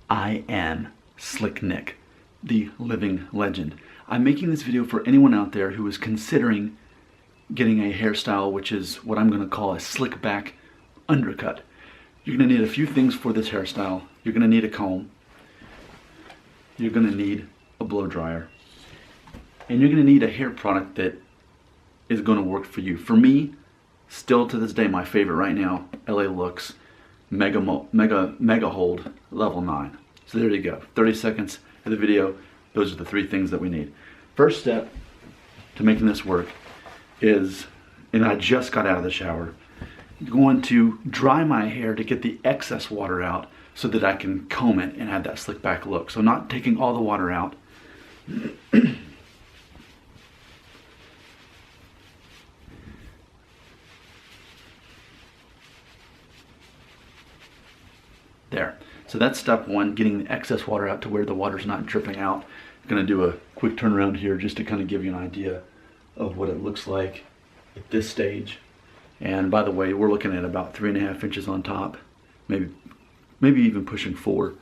I am Slick Nick, the living legend. I'm making this video for anyone out there who is considering getting a hairstyle which is what I'm going to call a slick back undercut. You're going to need a few things for this hairstyle. You're going to need a comb. You're going to need a blow dryer. And you're going to need a hair product that is going to work for you. For me, still to this day, my favorite right now, LA Looks Mega Hold Level 9. So there you go. 30 seconds of the video. Those are the three things that we need. First step to making this work is, and I just got out of the shower, I'm going to dry my hair to get the excess water out so that I can comb it and have that slick back look. So not taking all the water out. There. So that's step one, getting the excess water out to where the water's not dripping out. I'm going to do a quick turnaround here just to kind of give you an idea of what it looks like at this stage. And by the way, we're looking at about 3.5 inches on top, maybe even pushing 4.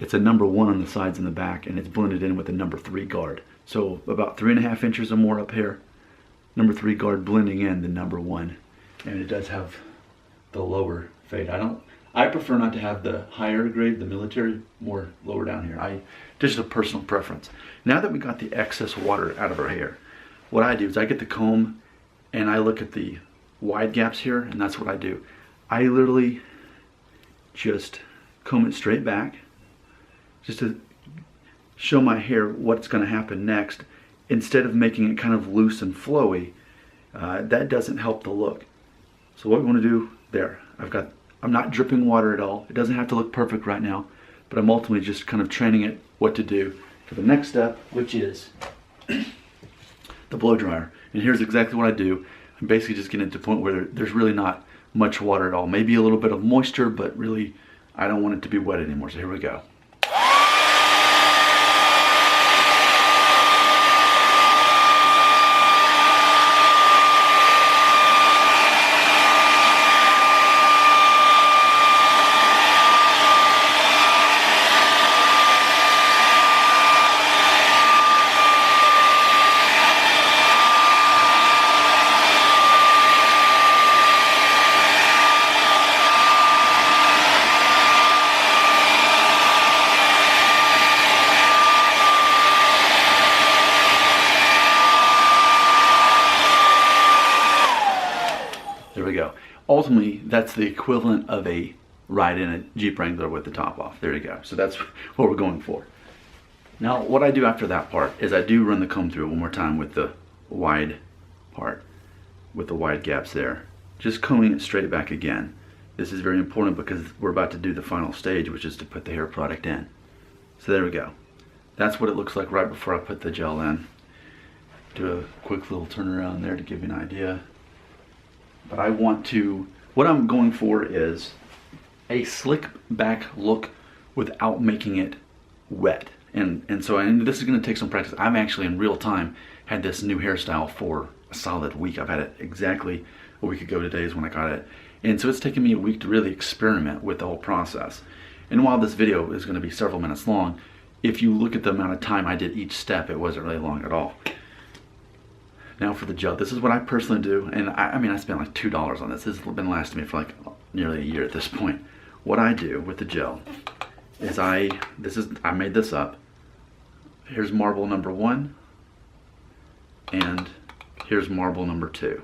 It's a number 1 on the sides and the back, and it's blended in with a number 3 guard. So about 3.5 inches or more up here, number 3 guard blending in the number 1. And it does have the lower fade. I prefer not to have the higher grade, the military, more lower down here. Just a personal preference. Now that we got the excess water out of our hair, what I do is I get the comb and I look at the wide gaps here, and that's what I do. I literally just comb it straight back just to show my hair what's going to happen next, instead of making it kind of loose and flowy. That doesn't help the look. So what we want to do there, I'm not dripping water at all. It doesn't have to look perfect right now, but I'm ultimately just kind of training it what to do for the next step, which is the blow dryer. And here's exactly what I do. I'm basically just getting to the point where there's really not much water at all. Maybe a little bit of moisture, but really I don't want it to be wet anymore. So here we go. There we go. Ultimately, that's the equivalent of a ride in a Jeep Wrangler with the top off. There you go. So that's what we're going for. Now, what I do after that part is I do run the comb through it one more time with the wide part, with the wide gaps there. Just combing it straight back again. This is very important because we're about to do the final stage, which is to put the hair product in. So there we go. That's what it looks like right before I put the gel in. Do a quick little turnaround there to give you an idea. But what I'm going for is a slick back look without making it wet. And this is going to take some practice. I've actually in real time had this new hairstyle for a solid week. I've had it exactly a week ago today is when I got it. And so it's taken me a week to really experiment with the whole process. And while this video is going to be several minutes long, if you look at the amount of time I did each step, it wasn't really long at all. Now for the gel, this is what I personally do, and I mean I spent like $2 on this. This has been lasting me for like nearly a year at this point. What I do with the gel is I made this up. Here's marble number 1, and here's marble number 2.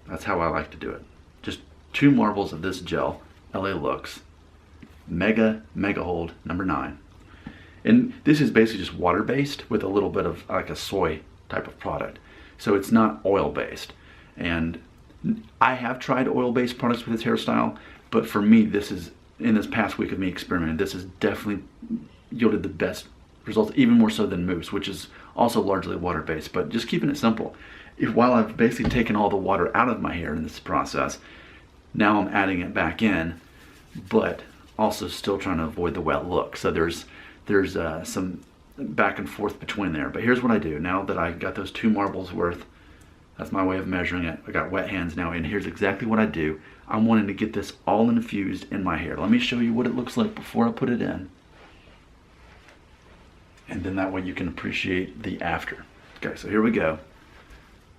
That's how I like to do it. Just 2 marbles of this gel, LA Looks Mega Hold number 9. And this is basically just water based with a little bit of like a soy type of product. So it's not oil based. And I have tried oil based products with this hairstyle, but for me, in this past week of me experimenting, this has definitely yielded the best results, even more so than mousse, which is also largely water based. But just keeping it simple. While I've basically taken all the water out of my hair in this process, now I'm adding it back in, but also still trying to avoid the wet look. So there's some back and forth between there. But here's what I do. Now that I got those 2 marbles worth, that's my way of measuring it. I got wet hands now, and here's exactly what I do. I'm wanting to get this all infused in my hair. Let me show you what it looks like before I put it in. And then that way you can appreciate the after. Okay, so here we go.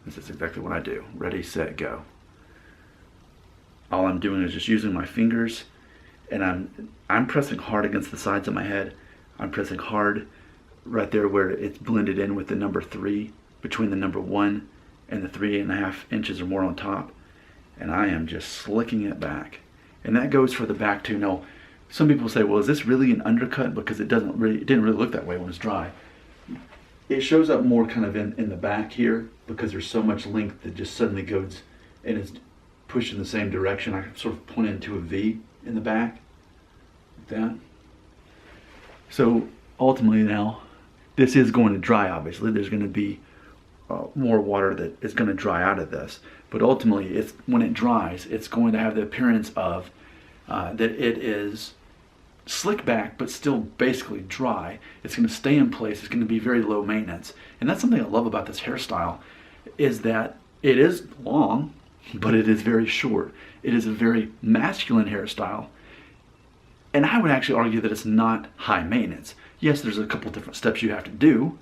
This is exactly what I do. Ready, set, go. All I'm doing is just using my fingers, and I'm pressing hard against the sides of my head. I'm pressing hard right there where it's blended in with the number 3, between the number 1 and the 3.5 inches or more on top. And I am just slicking it back. And that goes for the back too. Now, some people say, well, is this really an undercut? Because it didn't really look that way when it's dry. It shows up more kind of in the back here because there's so much length that just suddenly goes and is pushed in the same direction. I sort of point into a V in the back, like that. So ultimately now, this is going to dry, obviously. There's going to be more water that is going to dry out of this. But ultimately, when it dries, it's going to have the appearance of that it is slick back, but still basically dry. It's going to stay in place. It's going to be very low maintenance. And that's something I love about this hairstyle, is that it is long, but it is very short. It is a very masculine hairstyle. And I would actually argue that it's not high maintenance. Yes, there's a couple different steps you have to do.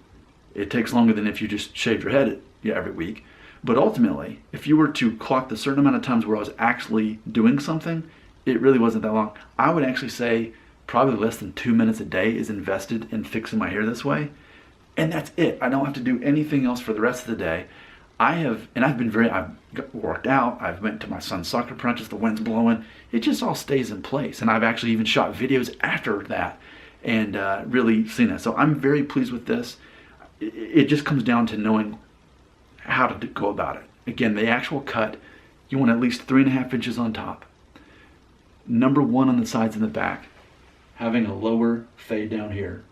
It takes longer than if you just shaved your head every week. But ultimately, if you were to clock the certain amount of times where I was actually doing something, it really wasn't that long. I would actually say probably less than 2 minutes a day is invested in fixing my hair this way. And that's it. I don't have to do anything else for the rest of the day. I've worked out, I've went to my son's soccer practice, the wind's blowing. It just all stays in place. And I've actually even shot videos after that and really seen that. So I'm very pleased with this. It just comes down to knowing how to go about it. Again, the actual cut, you want at least 3.5 inches on top. Number 1 on the sides and the back, having a lower fade down here.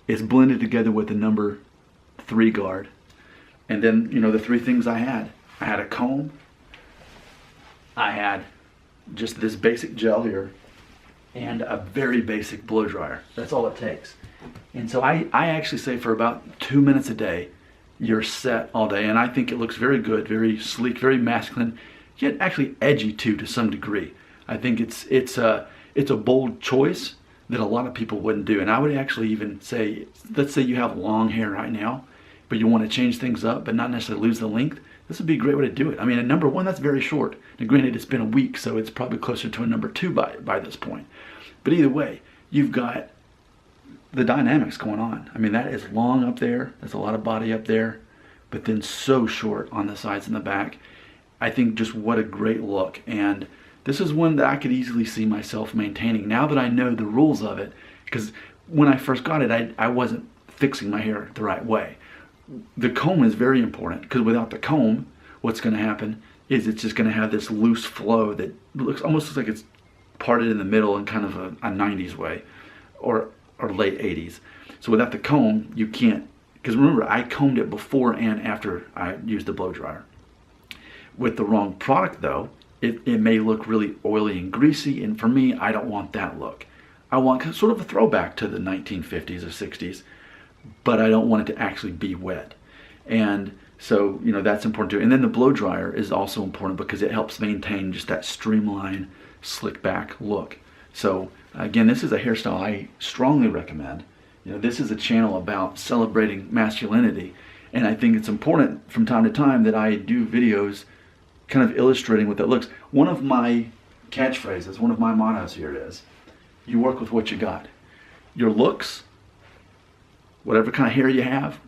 It's blended together with the number 3 guard. And then, the 3 things I had. I had a comb. I had just this basic gel here and a very basic blow dryer. That's all it takes. And so I actually say for about 2 minutes a day, you're set all day. And I think it looks very good, very sleek, very masculine, yet actually edgy too to some degree. I think it's a bold choice that a lot of people wouldn't do. And I would actually even say, let's say you have long hair right now, but you want to change things up but not necessarily lose the length. This would be a great way to do it. I mean, at number 1, that's very short. Now, granted, it's been a week, so it's probably closer to a number 2 by this point. But either way, you've got the dynamics going on. I mean, that is long up there. There's a lot of body up there, but then so short on the sides and the back. I think just what a great look. And this is one that I could easily see myself maintaining now that I know the rules of it. Because when I first got it, I wasn't fixing my hair the right way. The comb is very important, because without the comb, what's going to happen is it's just going to have this loose flow that almost looks like it's parted in the middle in kind of a 90s way, or late 80s. So without the comb, you can't, because remember, I combed it before and after I used the blow dryer. With the wrong product though, it may look really oily and greasy, and for me, I don't want that look. I want sort of a throwback to the 1950s or 60s, but I don't want it to actually be wet. And so, that's important too. And then the blow dryer is also important because it helps maintain just that streamlined, slick back look. So again, this is a hairstyle I strongly recommend. This is a channel about celebrating masculinity, and I think it's important from time to time that I do videos kind of illustrating what that looks. One of my catchphrases, one of my mottos here is, you work with what you got. Your looks, whatever kind of hair you have,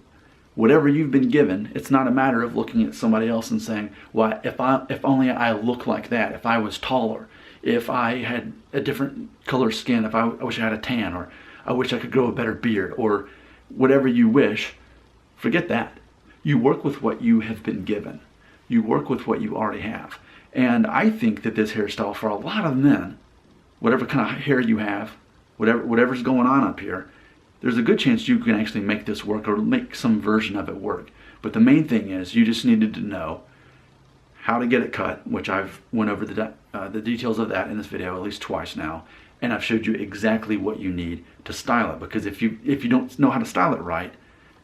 whatever you've been given, it's not a matter of looking at somebody else and saying, well, if only I look like that, if I was taller, if I had a different color skin, I wish I had a tan, or I wish I could grow a better beard, or whatever you wish. Forget that. You work with what you have been given. You work with what you already have. And I think that this hairstyle for a lot of men, whatever kind of hair you have, whatever's going on up here, there's a good chance you can actually make this work or make some version of it work. But the main thing is you just needed to know how to get it cut, which I've went over the details of that in this video at least twice now, and I've showed you exactly what you need to style it. Because if you don't know how to style it right,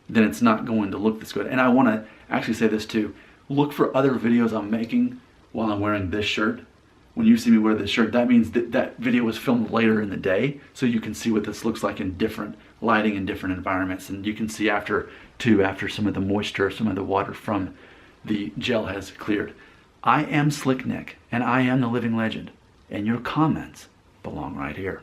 then it's not going to look this good. And I want to actually say this too: look for other videos I'm making while I'm wearing this shirt, when you see me wear this shirt, that means that that video was filmed later in the day, so you can see what this looks like in different lighting and different environments. And you can see after some of the moisture, some of the water from the gel has cleared. I am Slick Nick, and I am the living legend, and your comments belong right here.